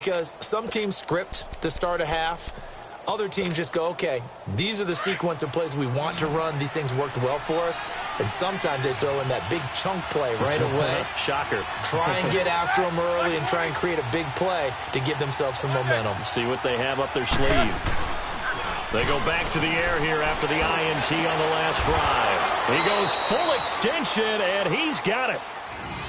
because some teams script to start a half. Other teams just go, okay, these are the sequence of plays we want to run. These things worked well for us. And sometimes they throw in that big chunk play right away. Shocker. Try and get after them early and try and create a big play to give themselves some momentum. See what they have up their sleeve. They go back to the air here after the INT on the last drive. He goes full extension, and he's got it.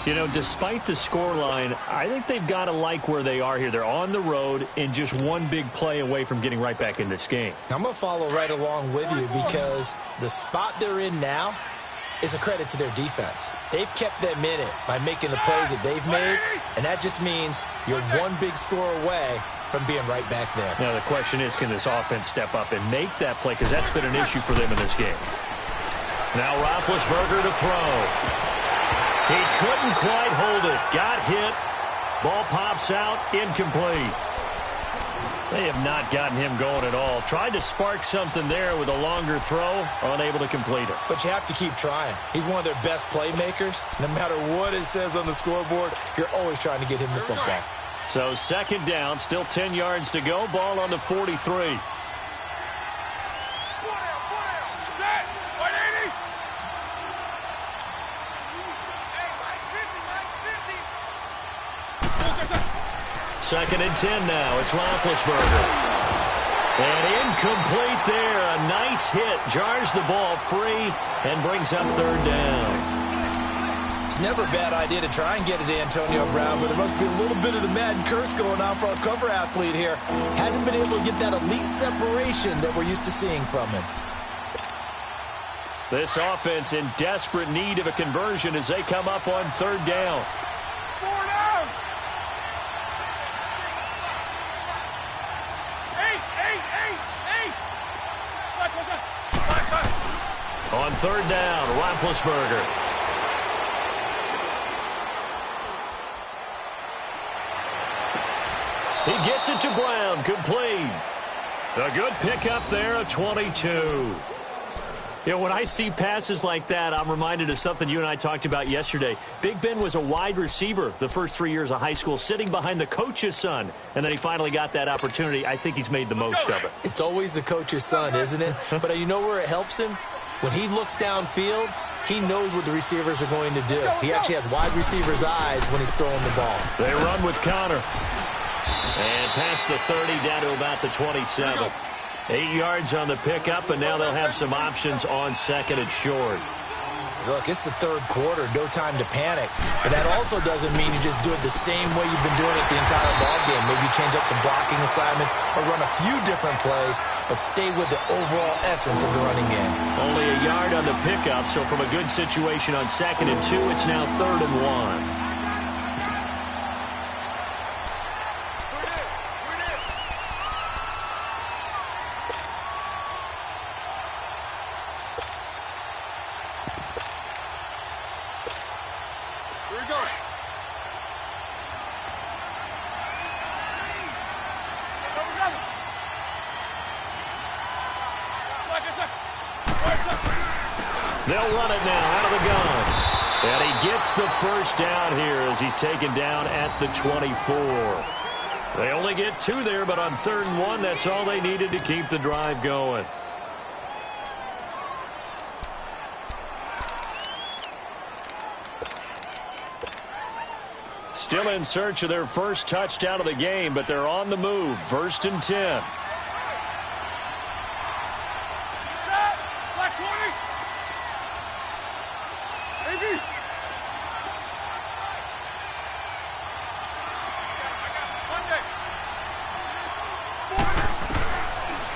You know, despite the scoreline, I think they've got to like where they are here. They're on the road and just one big play away from getting right back in this game. I'm going to follow right along with you because the spot they're in now is a credit to their defense. They've kept them in it by making the plays that they've made, and that just means you're one big score away from being right back there. Now, the question is, can this offense step up and make that play? Because that's been an issue for them in this game. Now Roethlisberger to throw. He couldn't quite hold it. Got hit. Ball pops out. Incomplete. They have not gotten him going at all. Tried to spark something there with a longer throw. Unable to complete it. But you have to keep trying. He's one of their best playmakers. No matter what it says on the scoreboard, you're always trying to get him the football. So second down. Still 10 yards to go. Ball on the 43. Second and 10 now. It's Roethlisberger. And incomplete there. A nice hit. Jars the ball free and brings up third down. It's never a bad idea to try and get it to Antonio Brown, but there must be a little bit of the Madden curse going on for our cover athlete here. Hasn't been able to get that elite separation that we're used to seeing from him. This offense in desperate need of a conversion as they come up on third down. On third down, Roethlisberger. He gets it to Brown, complete. A good pickup there, a 22. You know, when I see passes like that, I'm reminded of something you and I talked about yesterday. Big Ben was a wide receiver the first 3 years of high school, sitting behind the coach's son, and then he finally got that opportunity. I think he's made the most of it. It's always the coach's son, isn't it? But you know where it helps him? When he looks downfield, he knows what the receivers are going to do. He actually has wide receivers' eyes when he's throwing the ball. They run with Connor. And past the 30 down to about the 27. 8 yards on the pickup, and now they'll have some options on second and short. Look, it's the third quarter, no time to panic. But that also doesn't mean you just do it the same way you've been doing it the entire ballgame. Maybe you change up some blocking assignments or run a few different plays, but stay with the overall essence of the running game. Only a yard on the pickup, so from a good situation on second and 2, it's now third and 1. They'll run it now out of the gun. And he gets the first down here as he's taken down at the 24. They only get 2 there, but on third and 1, that's all they needed to keep the drive going. Still in search of their first touchdown of the game, but they're on the move. First and 10.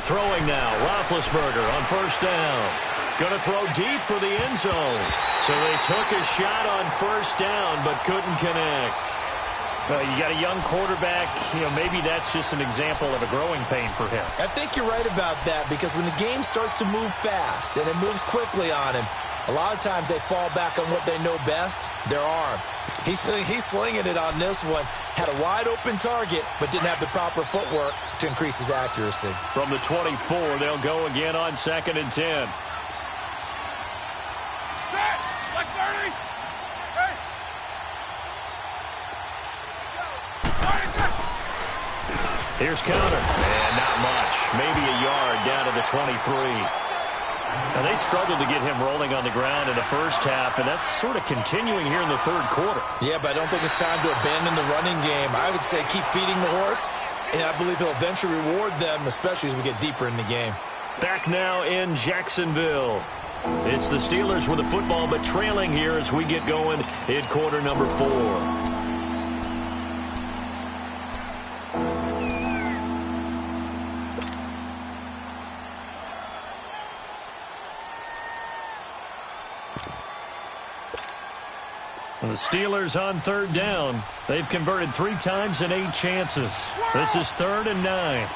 Throwing now, Roethlisberger on first down. Going to throw deep for the end zone. So they took a shot on first down, but couldn't connect. You got a young quarterback. You know, maybe that's just an example of a growing pain for him. I think you're right about that, because when the game starts to move fast and it moves quickly on him, a lot of times they fall back on what they know best, their arm. He's slinging it on this one. Had a wide open target, but didn't have the proper footwork to increase his accuracy. From the 24, they'll go again on second and 10. Here's counter. And not much. Maybe a yard down to the 23. Now, they struggled to get him rolling on the ground in the first half, and that's sort of continuing here in the third quarter. Yeah, but I don't think it's time to abandon the running game. I would say keep feeding the horse, and I believe he'll eventually reward them, especially as we get deeper in the game. Back now in Jacksonville. It's the Steelers with the football, but trailing here as we get going in quarter number 4. The Steelers on third down. They've converted 3 times in 8 chances. This is 3rd and 9.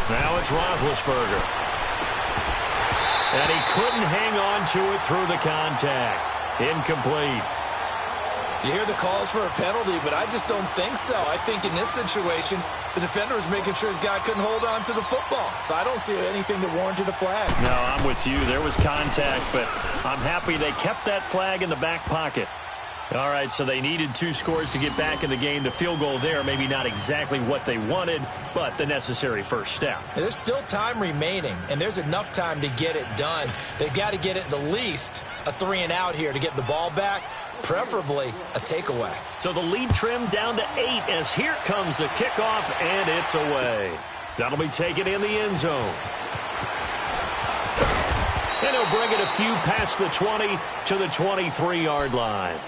Now it's Roethlisberger. And he couldn't hang on to it through the contact. Incomplete. You hear the calls for a penalty, but I just don't think so. I think in this situation, the defender was making sure his guy couldn't hold on to the football. So I don't see anything that warranted a flag. No, I'm with you. There was contact, but I'm happy they kept that flag in the back pocket. All right, so they needed 2 scores to get back in the game. The field goal there, maybe not exactly what they wanted, but the necessary first step. There's still time remaining, and there's enough time to get it done. They've got to get it the least a 3-and-out here to get the ball back, preferably a takeaway. So the lead trimmed down to 8 as here comes the kickoff, and it's away. That'll be taken in the end zone. And he'll bring it a few past the 20 to the 23-yard line.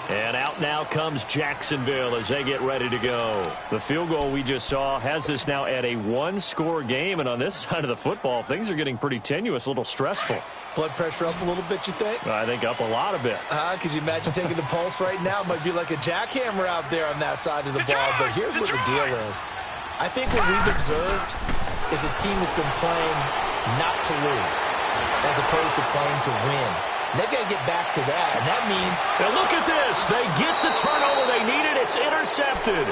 And out now comes Jacksonville as they get ready to go. The field goal we just saw has us now at a 1-score game. And on this side of the football, things are getting pretty tenuous, a little stressful. Blood pressure up a little bit, you think? I think up a lot of bit. Could you imagine taking the pulse right now? It might be like a jackhammer out there on that side of the ball. But here's what the deal is. I think what we've observed is a team that's been playing not to lose as opposed to playing to win. And they've got to get back to that, and that means... Now look at this. They get the turnover they needed. It's intercepted.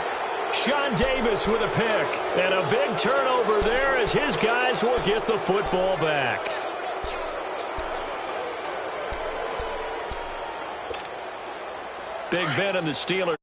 Sean Davis with a pick. And a big turnover there as his guys will get the football back. Big Ben and the Steelers.